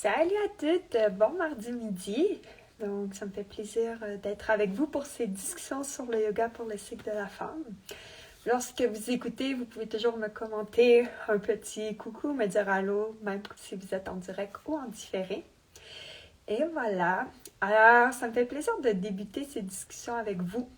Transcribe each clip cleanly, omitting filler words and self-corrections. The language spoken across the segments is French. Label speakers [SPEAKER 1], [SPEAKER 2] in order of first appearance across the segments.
[SPEAKER 1] Salut à toutes, bon mardi midi. Donc, ça me fait plaisir d'être avec vous pour ces discussions sur le yoga pour le cycle de la femme. Lorsque vous écoutez, vous pouvez toujours me commenter un petit coucou, me dire allô, même si vous êtes en direct ou en différé. Et voilà. Alors, ça me fait plaisir de débuter ces discussions avec vous.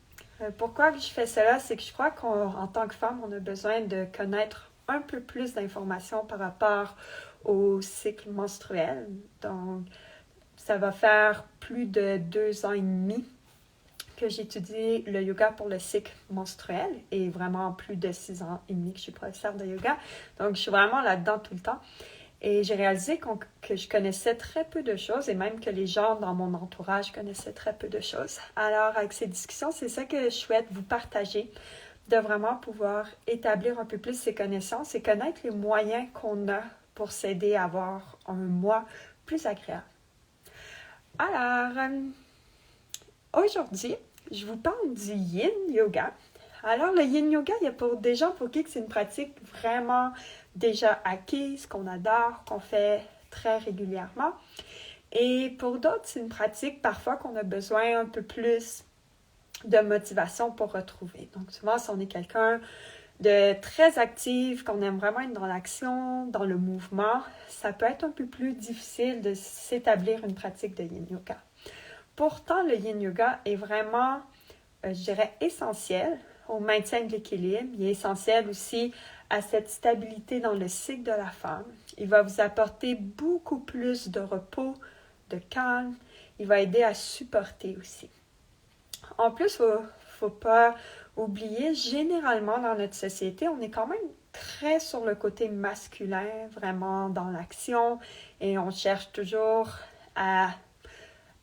[SPEAKER 1] Pourquoi je fais cela? C'est que je crois qu'en tant que femme, on a besoin de connaître un peu plus d'informations par rapport au cycle menstruel. Donc, ça va faire plus de 2 ans et demi que j'étudie le yoga pour le cycle menstruel et vraiment plus de 6 ans et demi que je suis professeure de yoga. Donc, je suis vraiment là-dedans tout le temps. Et j'ai réalisé que je connaissais très peu de choses et même que les gens dans mon entourage connaissaient très peu de choses. Alors, avec ces discussions, c'est ça que je souhaite vous partager, de vraiment pouvoir établir un peu plus ces connaissances et connaître les moyens qu'on a pour s'aider à avoir un mois plus agréable. Alors, aujourd'hui, je vous parle du Yin Yoga. Alors, le Yin Yoga, il y a pour des gens pour qui c'est une pratique vraiment déjà acquise, qu'on adore, qu'on fait très régulièrement. Et pour d'autres, c'est une pratique parfois qu'on a besoin un peu plus de motivation pour retrouver. Donc, souvent, si on est quelqu'un de très actif, qu'on aime vraiment être dans l'action, dans le mouvement, ça peut être un peu plus difficile de s'établir une pratique de Yin Yoga. Pourtant, le Yin Yoga est vraiment, je dirais, essentiel au maintien de l'équilibre. Il est essentiel aussi à cette stabilité dans le cycle de la femme. Il va vous apporter beaucoup plus de repos, de calme. Il va aider à supporter aussi. En plus, il ne faut pas oublier, généralement dans notre société, on est quand même très sur le côté masculin, vraiment dans l'action, et on cherche toujours à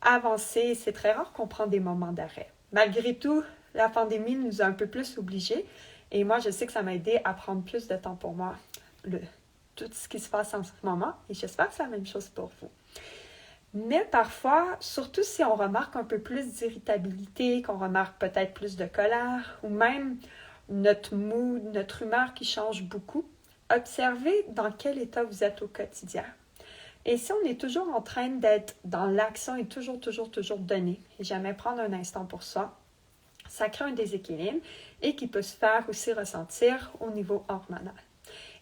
[SPEAKER 1] avancer. C'est très rare qu'on prend des moments d'arrêt. Malgré tout, la pandémie nous a un peu plus obligés, et moi, je sais que ça m'a aidé à prendre plus de temps pour moi, tout ce qui se passe en ce moment, et j'espère que c'est la même chose pour vous. Mais parfois, surtout si on remarque un peu plus d'irritabilité, qu'on remarque peut-être plus de colère, ou même notre mood, notre humeur qui change beaucoup, observez dans quel état vous êtes au quotidien. Et si on est toujours en train d'être dans l'action et toujours donner, et jamais prendre un instant pour ça, ça crée un déséquilibre et qui peut se faire aussi ressentir au niveau hormonal.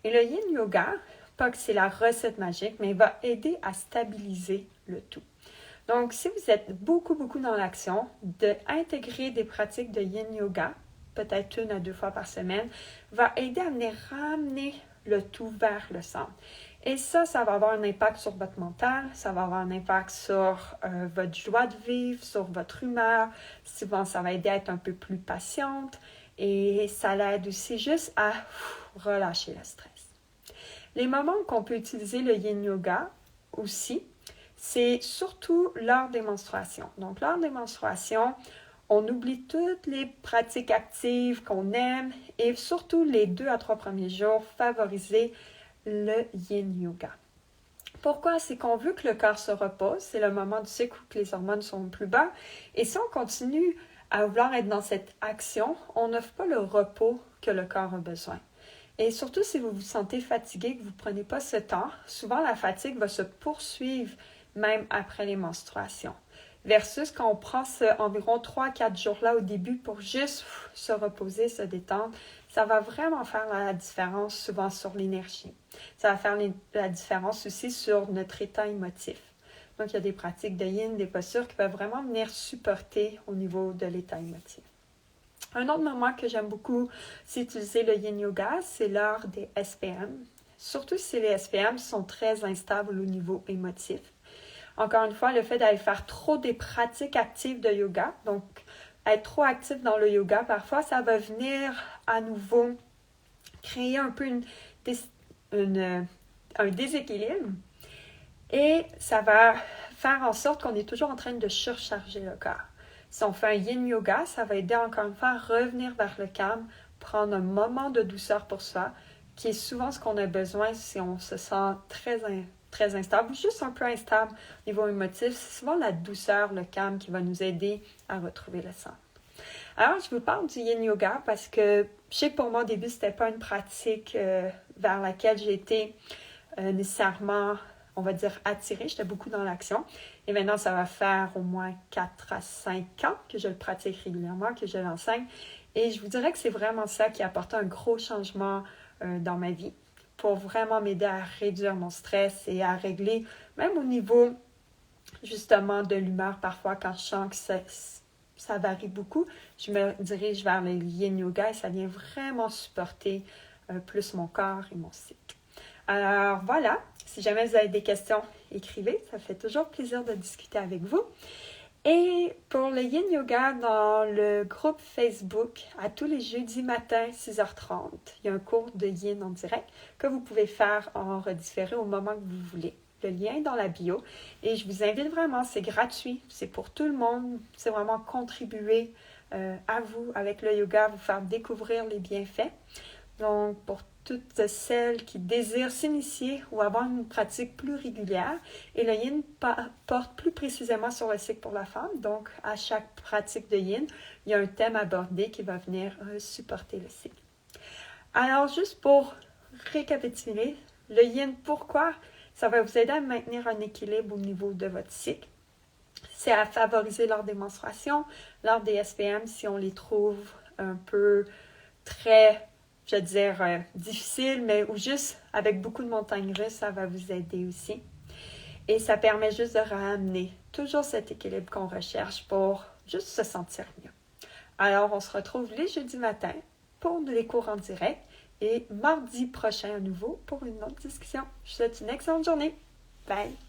[SPEAKER 1] Et le Yin Yoga, pas que c'est la recette magique, mais il va aider à stabiliser le tout. Donc, si vous êtes beaucoup dans l'action, d'intégrer des pratiques de Yin Yoga, peut-être 1 à 2 fois par semaine, va aider à venir ramener le tout vers le centre. Et ça va avoir un impact sur votre mental, ça va avoir un impact sur votre joie de vivre, sur votre humeur. Souvent, ça va aider à être un peu plus patiente et ça l'aide aussi juste à relâcher le stress. Les moments qu'on peut utiliser le Yin Yoga aussi, c'est surtout lors des menstruations. Donc, lors des menstruations, on oublie toutes les pratiques actives qu'on aime et surtout les 2 à 3 premiers jours, favoriser le Yin Yoga. Pourquoi? C'est qu'on veut que le corps se repose. C'est le moment du cycle où les hormones sont plus bas. Et si on continue à vouloir être dans cette action, on n'offre pas le repos que le corps a besoin. Et surtout, si vous vous sentez fatigué, que vous ne prenez pas ce temps, souvent la fatigue va se poursuivre même après les menstruations. Versus quand on prend environ 3-4 jours-là au début pour juste se reposer, se détendre, ça va vraiment faire la différence souvent sur l'énergie. Ça va faire la différence aussi sur notre état émotif. Donc, il y a des pratiques de yin, des postures qui peuvent vraiment venir supporter au niveau de l'état émotif. Un autre moment que j'aime beaucoup, c'est utiliser le Yin Yoga, c'est lors des SPM. Surtout si les SPM sont très instables au niveau émotif. Encore une fois, le fait d'aller faire trop des pratiques actives de yoga, donc être trop actif dans le yoga, parfois, ça va venir à nouveau créer un peu un déséquilibre et ça va faire en sorte qu'on est toujours en train de surcharger le corps. Si on fait un Yin Yoga, ça va aider encore une fois à revenir vers le calme, prendre un moment de douceur pour soi, qui est souvent ce qu'on a besoin si on se sent très instable ou juste un peu instable au niveau émotif. C'est souvent la douceur, le calme qui va nous aider à retrouver le centre. Alors, je vous parle du Yin Yoga parce que je sais que pour moi, au début, c'était pas une pratique vers laquelle j'ai été nécessairement on va dire, attirée. J'étais beaucoup dans l'action. Et maintenant, ça va faire au moins 4 à 5 ans que je le pratique régulièrement, que je l'enseigne. Et je vous dirais que c'est vraiment ça qui a apporté un gros changement dans ma vie pour vraiment m'aider à réduire mon stress et à régler, même au niveau justement de l'humeur parfois quand je sens que ça varie beaucoup, je me dirige vers le yin yoga et ça vient vraiment supporter plus mon corps et mon cycle. Alors voilà, si jamais vous avez des questions, écrivez, ça fait toujours plaisir de discuter avec vous. Et pour le yin yoga, dans le groupe Facebook, à tous les jeudis matins, 6h30, il y a un cours de yin en direct que vous pouvez faire en redifféré au moment que vous voulez. Le lien est dans la bio et je vous invite vraiment, c'est gratuit, c'est pour tout le monde, c'est vraiment contribuer à vous avec le yoga, vous faire découvrir les bienfaits. Donc, pour toutes celles qui désirent s'initier ou avoir une pratique plus régulière, et le yin porte plus précisément sur le cycle pour la femme. Donc, à chaque pratique de yin, il y a un thème abordé qui va venir supporter le cycle. Alors, juste pour récapituler, le yin, pourquoi? Ça va vous aider à maintenir un équilibre au niveau de votre cycle. C'est à favoriser lors des menstruations, lors des SPM, si on les trouve un peu très, je veux dire, difficiles, mais ou juste avec beaucoup de montagnes russes, ça va vous aider aussi. Et ça permet juste de ramener toujours cet équilibre qu'on recherche pour juste se sentir mieux. Alors, on se retrouve les jeudis matins pour les cours en direct et mardi prochain à nouveau pour une autre discussion. Je vous souhaite une excellente journée. Bye!